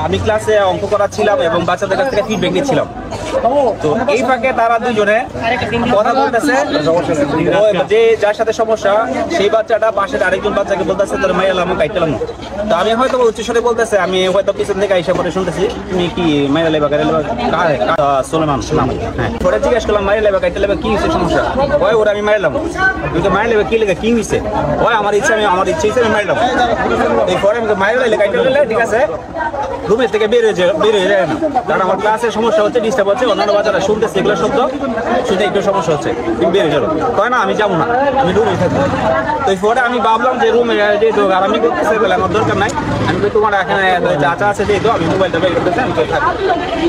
আমি ক্লাসে অঙ্ক করাচ্ছিলাম এবং বাচ্চাদের কাছ থেকে ফিডব্যাক নিচ্ছিলাম। তো এই ফাঁকে তারা দুজনে কথা বলতেছে, যে যার সাথে সমস্যা সেই বাচ্চাটা পাশের আরেকজন বাচ্চাকে বলতেছে তোর মাইয়া লামো কাইটালাম। তো আমি হয়তো উচ্চস্বরে বলতেছে, আমি হয়তো পিছন থেকে আইসা পরে শুনতেছি তুমি কি মাইয়া লেবা কাইটা সোলেমান নাম। হ্যাঁ, পরে জিজ্ঞেস করলাম মাইয়া লেবা কাইটা লেবা কি হয়েছে সমস্যা? ওই ওরা আমি মারলাম। কিন্তু মাইয়া লেবা কি লেগে কি হয়েছে? ওই আমার ইচ্ছা হিসেবে আমি মারলাম। এরপরে আমাকে মাইয়া লেগে কাইটা লেলে ঠিক আছে, রুমের থেকে বের হয়ে যায় না, কারণ আমার ক্লাসের সমস্যা হচ্ছে, ডিস্টার্ব হচ্ছে, অন্যান্য বাচ্চারা শুনতেছে এগুলো শব্দ শুনে একটু সমস্যা হচ্ছে, তুমি বের হয়ে যাবো। তাই না, আমি যাবো না, আমি রুমে থাকবো। তো এরপরে আমি ভাবলাম যে রুমে যে আর আমি করতেছে বলে আমার দরকার নাই, আমি তোমার এখানে চাচা আছে যেহেতু আমি মোবাইলটা বের করতেছি,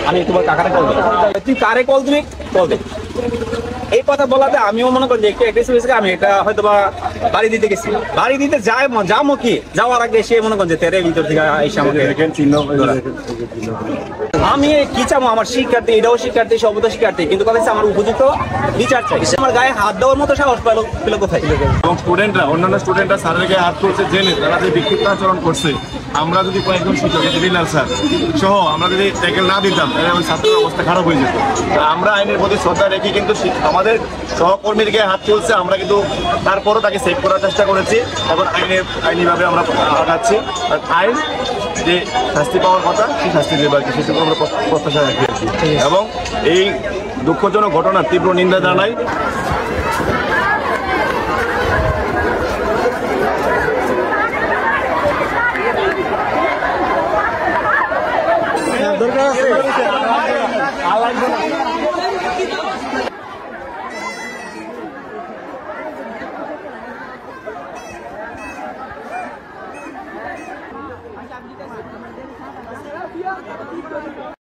আমি তোমার কাকারে কল দিই, তুই কারে কল দিবি কল দে। এই কথা বলাতে আমিও মনে করি যে একটু অ্যাগ্রেসিভ হয়েছে। আমি এটা হয়তো বা বাড়ি দিতে গেছি, বাড়ি দিতে যাবো কি যাওয়ার আগে সে মনে করেন যে তেরে ভিতর থেকে এসে আমাকে আমি কি চাবো, আমার শিক্ষার্থী, এটাও শিক্ষার্থী, সবটা শিক্ষার্থী, কিন্তু কথা হচ্ছে আমার উপযুক্ত বিচার চাই। আমার গায়ে হাত দেওয়ার মতো সাহস পেল কোথায়? এবং স্টুডেন্টরা, অন্যান্য স্টুডেন্টরা স্যারের গায়ে হাত করছে জেনে তারা যে বিক্ষিপ্ত আচরণ করছে, আমরা যদি কয়েকজন শিক্ষক বিলাল স্যার সহ আমরা যদি ট্যাকেল না দিতাম তাহলে আমাদের ছাত্রের অবস্থা খারাপ হয়ে যেত। আমরা আইনের প্রতি শ্রদ্ধা রেখে কিন্তু আমাদের সহকর্মীর গায়ে হাত চলছে, আমরা কিন্তু তারপরও তাকে সেভ করার চেষ্টা করেছি এবং আইনিভাবে আমরা আগাচ্ছি। আর আইন যে শাস্তি পাওয়ার কথা সেই শাস্তি দেবে আর কি, সেটুকু আমরা প্রত্যাশা রাখি আর কি। এবং এই দুঃখজনক ঘটনার তীব্র নিন্দা জানাই।